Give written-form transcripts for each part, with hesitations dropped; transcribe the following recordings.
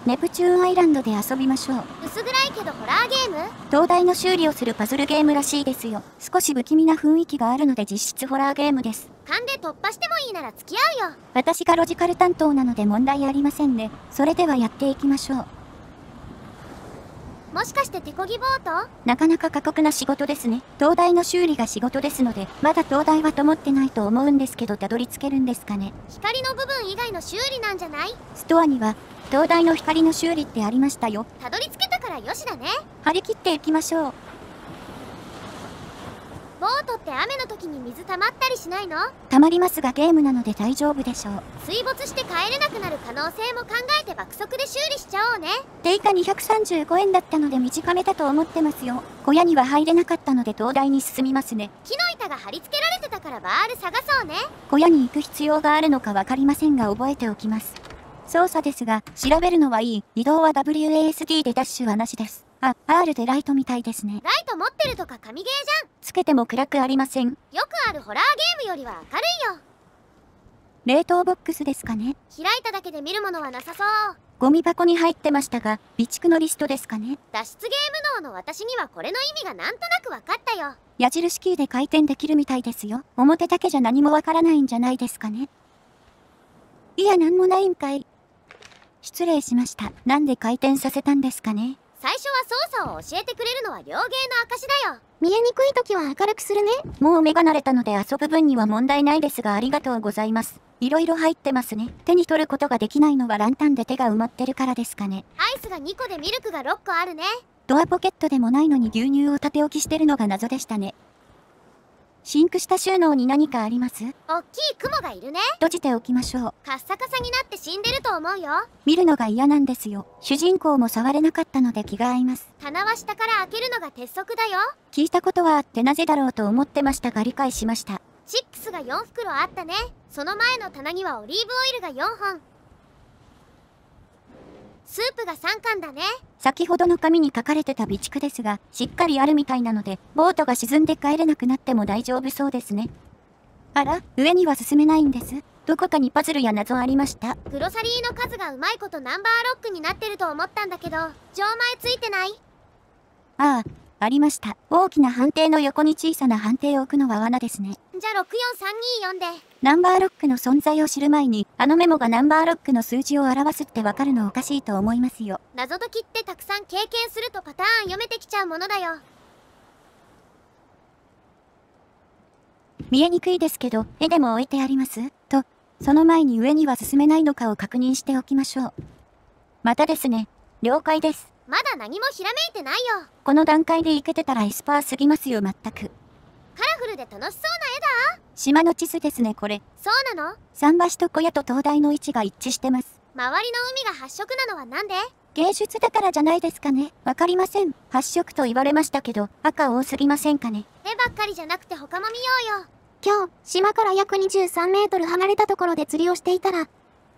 ネプチューンアイランドで遊びましょう。薄暗いけどホラーゲーム？灯台の修理をするパズルゲームらしいですよ。少し不気味な雰囲気があるので実質ホラーゲームです。勘で突破してもいいなら付き合うよ。私がロジカル担当なので問題ありませんね。それではやっていきましょう。もしかして手漕ぎボート？なかなか過酷な仕事ですね。灯台の修理が仕事ですので、まだ灯台は灯ってないと思うんですけど、たどり着けるんですかね。光の部分以外の修理なんじゃない？ストアには、灯台の光の修理ってありましたよ。たどり着けたからよしだね。張り切っていきましょう。ボートって雨の時に水溜まったりしないの？溜まりますがゲームなので大丈夫でしょう。水没して帰れなくなる可能性も考えて爆速で修理しちゃおうね。定価235円だったので短めだと思ってますよ。小屋には入れなかったので灯台に進みますね。木の板が貼り付けられてたからバール探そうね。小屋に行く必要があるのかわかりませんが覚えておきます。操作ですが、調べるのはいい。移動は WASD でダッシュはなしです。あ、R でライトみたいですね。ライト持ってるとか神ゲーじゃん。つけても暗くありません。よくあるホラーゲームよりは明るいよ。冷凍ボックスですかね。開いただけで見るものはなさそう。ゴミ箱に入ってましたが、備蓄のリストですかね。脱出ゲーム脳の私にはこれの意味がなんとなく分かったよ。矢印キーで回転できるみたいですよ。表だけじゃ何もわからないんじゃないですかね。いや、なんもないんかい。失礼しました。なんで回転させたんですかね。最初は操作を教えてくれるのは両芸の証だよ。見えにくい時は明るくするね。もう目が慣れたので遊ぶ分には問題ないですがありがとうございます。いろいろ入ってますね。手に取ることができないのはランタンで手が埋まってるからですかね。アイスが2個でミルクが6個あるね。ドアポケットでもないのに牛乳を縦置きしてるのが謎でしたね。シンク下収納に何かあります？おっきい雲がいるね。閉じておきましょう。カッサカサになって死んでると思うよ。見るのが嫌なんですよ。主人公も触れなかったので気が合います。棚は下から開けるのが鉄則だよ。聞いたことはあってなぜだろうと思ってましたが理解しました。チップスが4袋あったね。その前の棚にはオリーブオイルが4本。スープが3缶だね。先ほどの紙に書かれてた備蓄ですが、しっかりあるみたいなので、ボートが沈んで帰れなくなっても大丈夫そうですね。あら、上には進めないんです。どこかにパズルや謎ありました。グロサリーの数がうまいことナンバーロックになってると思ったんだけど、錠前ついてない？ああ、ありました。大きな判定の横に小さな判定を置くのは罠ですね。じゃあ64324で。ナンバーロックの存在を知る前に、あのメモがナンバーロックの数字を表すってわかるのおかしいと思いますよ。謎解きってたくさん経験するとパターン読めてきちゃうものだよ。見えにくいですけど、絵でも置いてありますと、その前に上には進めないのかを確認しておきましょう。またですね。了解です。まだ何もひらめいてないよ。この段階でいけてたらエスパーすぎますよ、全く。カラフルで楽しそうな絵だ。島の地図ですね、これ。そうなの？桟橋と小屋と灯台の位置が一致してます。周りの海が発色なのはなんで？芸術だからじゃないですかね。わかりません。発色と言われましたけど、赤多すぎませんかね。絵ばっかりじゃなくて他も見ようよ。今日、島から約23メートル離れたところで釣りをしていたら、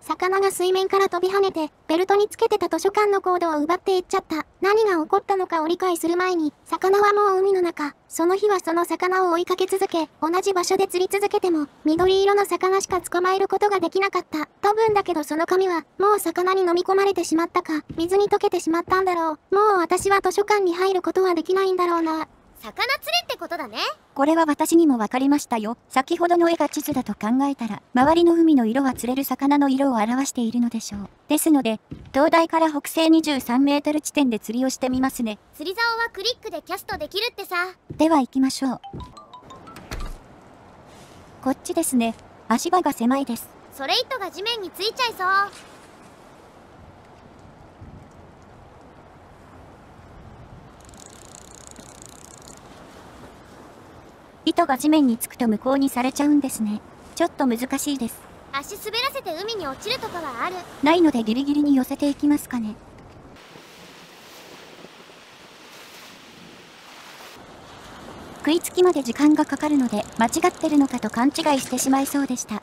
魚が水面から飛び跳ねて、ベルトにつけてた図書館のコードを奪っていっちゃった。何が起こったのかを理解する前に、魚はもう海の中。その日はその魚を追いかけ続け、同じ場所で釣り続けても、緑色の魚しか捕まえることができなかった。多分だけどその紙は、もう魚に飲み込まれてしまったか、水に溶けてしまったんだろう。もう私は図書館に入ることはできないんだろうな。魚釣りってことだね。これは私にもわかりましたよ。先ほどの絵が地図だと考えたら、周りの海の色は釣れる魚の色を表しているのでしょう。ですので、灯台から北西23メートル地点で釣りをしてみますね。釣り竿はクリックでキャストできるってさ。では行きましょう。こっちですね。足場が狭いです。それ糸が地面についちゃいそう。糸が地面につくと無効にされちゃうんですね。ちょっと難しいです。足滑らせて海に落ちるとかはある？ないのでギリギリに寄せていきますかね。食いつきまで時間がかかるので間違ってるのかと勘違いしてしまいそうでした。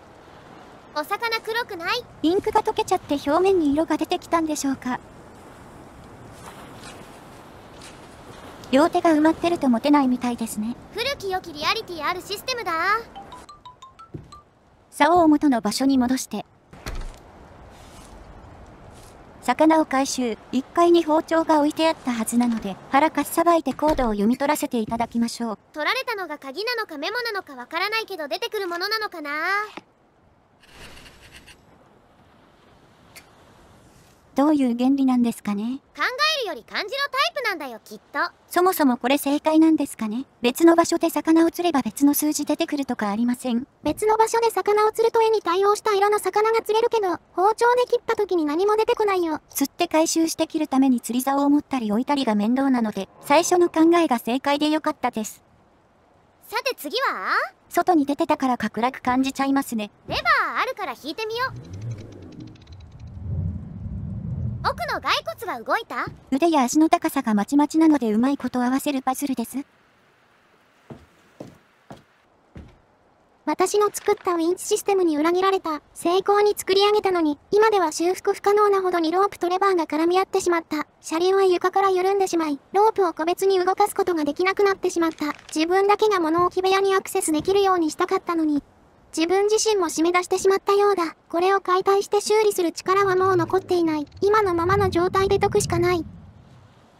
お魚黒くない？インクが溶けちゃって表面に色が出てきたんでしょうか。両手が埋まってると持てないみたいですね。古き良きリアリティあるシステムだ。竿を元の場所に戻して。魚を回収。1階に包丁が置いてあったはずなので、腹かっさばいてコードを読み取らせていただきましょう。取られたのが鍵なのかメモなのかわからないけど出てくるものなのかな。どういう原理なんですかね。考えるより感じろタイプなんだよきっと。そもそもこれ正解なんですかね。別の場所で魚を釣れば別の数字出てくるとかありません？別の場所で魚を釣ると絵に対応した色の魚が釣れるけど、包丁で切った時に何も出てこないよ。釣って回収して切るために釣り竿を持ったり置いたりが面倒なので、最初の考えが正解でよかったです。さて次は外に出てたからか暗く感じちゃいますね。レバーあるから引いてみよう。奥の骸骨が動いた？腕や足の高さがまちまちなのでうまいこと合わせるパズルです。私の作ったウィンチシステムに裏切られた。成功に作り上げたのに、今では修復不可能なほどにロープとレバーが絡み合ってしまった。車輪は床から緩んでしまい、ロープを個別に動かすことができなくなってしまった。自分だけが物置部屋にアクセスできるようにしたかったのに、自分自身も締め出してしまったようだ。これを解体して修理する力はもう残っていない。今のままの状態で解くしかない。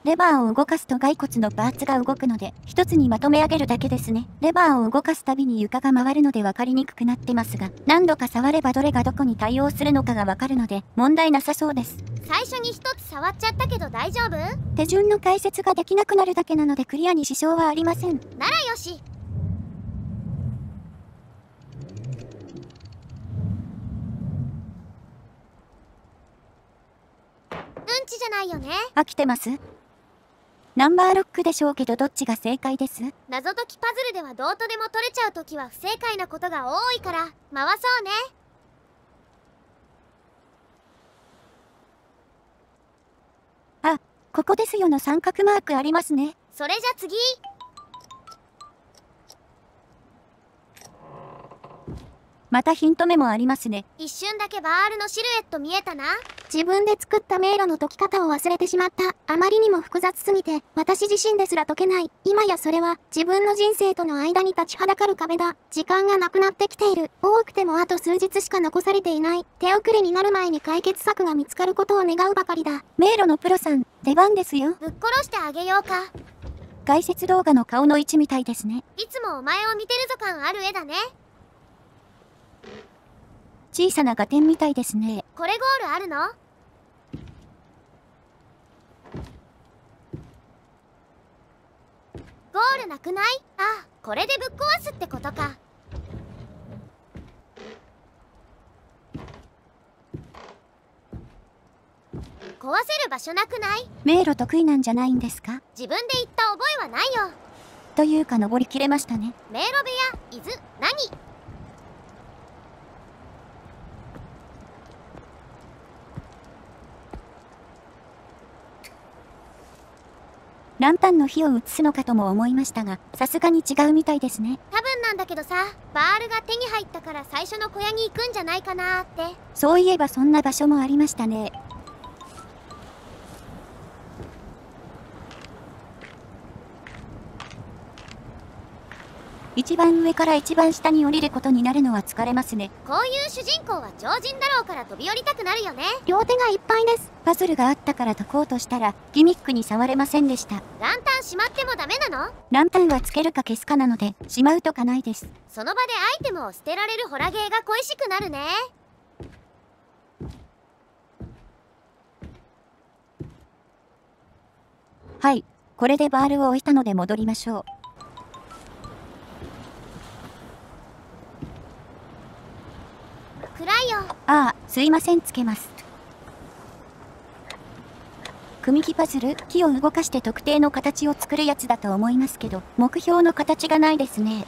レバーを動かすと骸骨のパーツが動くので、一つにまとめ上げるだけですね。レバーを動かすたびに床が回るので分かりにくくなってますが、何度か触ればどれがどこに対応するのかが分かるので、問題なさそうです。最初に一つ触っちゃったけど大丈夫？手順の解説ができなくなるだけなのでクリアに支障はありません。ならよし。うんちじゃないよね。飽きてます？ナンバーロックでしょうけどどっちが正解です？謎解きパズルではどうとでも取れちゃうときは不正解なことが多いから回そうね。あ、ここですよの三角マークありますね。それじゃ次。またヒント目もありますね。一瞬だけバールのシルエット見えたな。自分で作った迷路の解き方を忘れてしまった。あまりにも複雑すぎて、私自身ですら解けない。今やそれは、自分の人生との間に立ちはだかる壁だ。時間がなくなってきている。多くてもあと数日しか残されていない。手遅れになる前に解決策が見つかることを願うばかりだ。迷路のプロさん、出番ですよ。ぶっ殺してあげようか。解説動画の顔の位置みたいですね。いつもお前を見てるぞ感ある絵だね。小さなガテンみたいですね。これゴールあるの？ゴールなくない？あ、これでぶっ壊すってことか。壊せる場所なくない？迷路得意なんじゃないんですか？自分で言った覚えはないよ。というか登りきれましたね。迷路部屋、伊豆、何？ランタンの火を移すのかとも思いましたが、さすがに違うみたいですね。多分なんだけどさ、バールが手に入ったから最初の小屋に行くんじゃないかなーって。そういえばそんな場所もありましたね。一番上から一番下に降りることになるのは疲れますね。こういう主人公は超人だろうから飛び降りたくなるよね。両手がいっぱいです。パズルがあったから解こうとしたら、ギミックに触れませんでした。ランタンしまってもダメなの？ランタンはつけるか消すかなので、しまうとかないです。その場でアイテムを捨てられるホラゲーが恋しくなるね。はい、これでバールを置いたので戻りましょう。暗いよ。ああ、すいません、つけます。組木パズル、木を動かして特定の形を作るやつだと思いますけど、目標の形がないですね。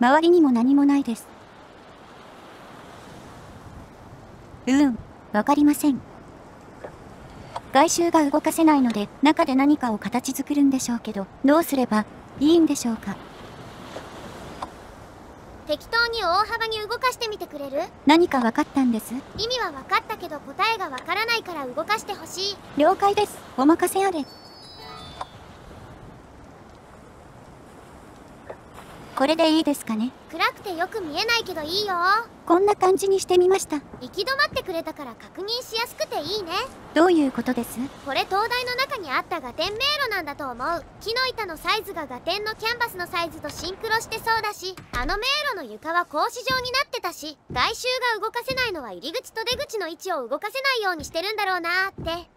周りにも何もないです。わかりません。外周が動かせないので、中で何かを形作るんでしょうけど、どうすればいいんでしょうか。適当に大幅に動かしてみてくれる？何か分かったんです。意味は分かったけど答えが分からないから動かしてほしい。了解です。お任せあれ。ここれでいいですかね。暗くてよく見えないけどいいよ。こんな感じにしてみました。行き止まってくれたから確認しやすくていいね。どういうことです？これ東大の中にあったガテン迷路なんだと思う。木の板のサイズがガテンのキャンバスのサイズとシンクロしてそうだし、あの迷路の床は格子状になってたし、外周が動かせないのは入り口と出口の位置を動かせないようにしてるんだろうなーって。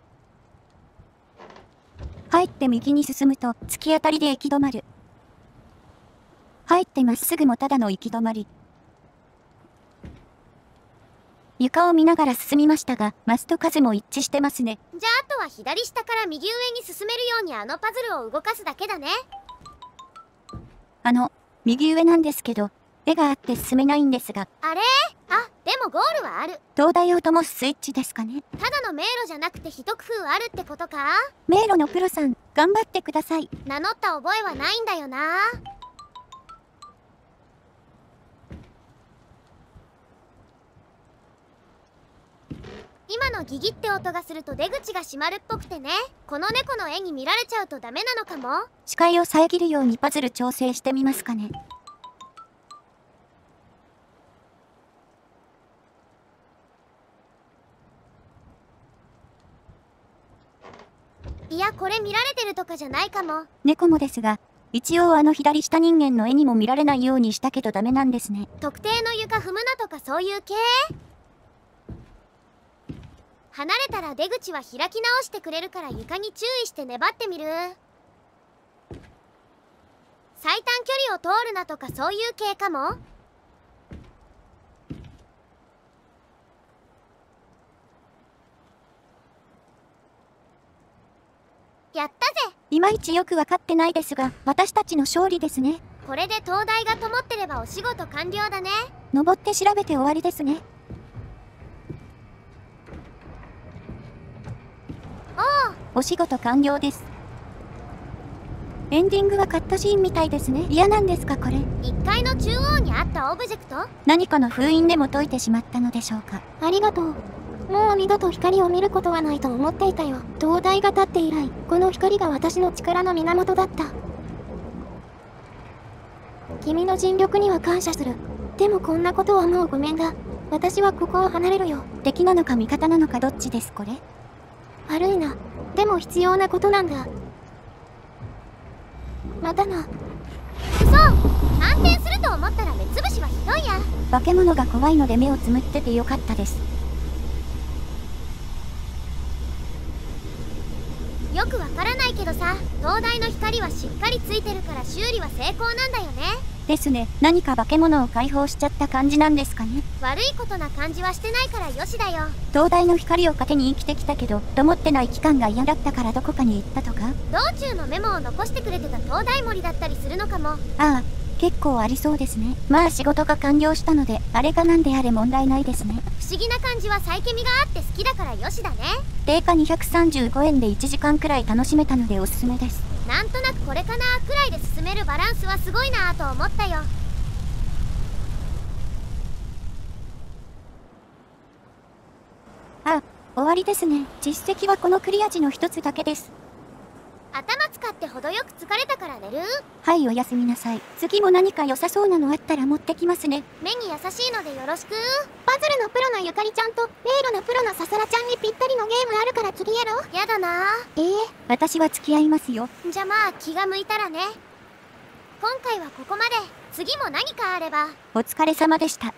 入って右に進むと突き当たりで行き止まる。入ってまっすぐもただの行き止まり。床を見ながら進みましたが、マスと数も一致してますね。じゃああとは左下から右上に進めるようにあのパズルを動かすだけだね。右上なんですけど、絵があって進めないんですが。あれ？あ、でもゴールはある。灯台を灯すスイッチですかね。ただの迷路じゃなくて一工夫あるってことか？迷路のプロさん、頑張ってください。名乗った覚えはないんだよな。今のギギって音がすると出口が閉まるっぽくてね。この猫の絵に見られちゃうとダメなのかも。視界を遮るようにパズル調整してみますかね。いや、これ見られてるとかじゃないかも。猫もですが、一応左下人間の絵にも見られないようにしたけどダメなんですね。特定の床踏むなとかそういう系？離れたら出口は開き直してくれるから床に注意して粘ってみる。最短距離を通るなとかそういう系かも。やったぜ。いまいちよくわかってないですが、私たちの勝利ですね。これで灯台が灯ってればお仕事完了だね。登って調べて終わりですね。お仕事完了です。エンディングはカットシーンみたいですね。嫌なんですかこれ。1階の中央にあったオブジェクト？何かの封印でも解いてしまったのでしょうか。ありがとう。もう二度と光を見ることはないと思っていたよ。灯台が立って以来、この光が私の力の源だった。君の尽力には感謝する。でもこんなことはもうごめんだ。私はここを離れるよ。敵なのか味方なのかどっちですこれ。悪いな。でも必要なことなんだ。またな。嘘！反転すると思ったら目つぶしはひどいや。化け物が怖いので目をつむっててよかったです。よくわからないけどさ、灯台の光はしっかりついてるから修理は成功なんだよね。ですね。何か化け物を解放しちゃった感じなんですかね。悪いことな感じはしてないからよしだよ。灯台の光を糧に生きてきたけど、灯ってない期間が嫌だったからどこかに行ったとか。道中のメモを残してくれてた灯台森だったりするのかも。ああ、結構ありそうですね。まあ仕事が完了したので、あれが何であれ問題ないですね。不思議な感じはサイケミがあって好きだからよしだね。定価235円で1時間くらい楽しめたのでおすすめです。なんとなくこれかなくらいで進めるバランスはすごいなぁと思ったよ。あ、終わりですね。実績はこのクリア時の一つだけです。頭使って程よく疲れたから寝る？はい、おやすみなさい。次も何か良さそうなのあったら持ってきますね。目に優しいのでよろしく。パズルのプロのゆかりちゃんと迷路のプロのささらちゃんにぴったりのゲームあるから次やろう。やだな私は付き合いますよ。じゃあまあ気が向いたらね。今回はここまで。次も何かあれば。お疲れ様でした。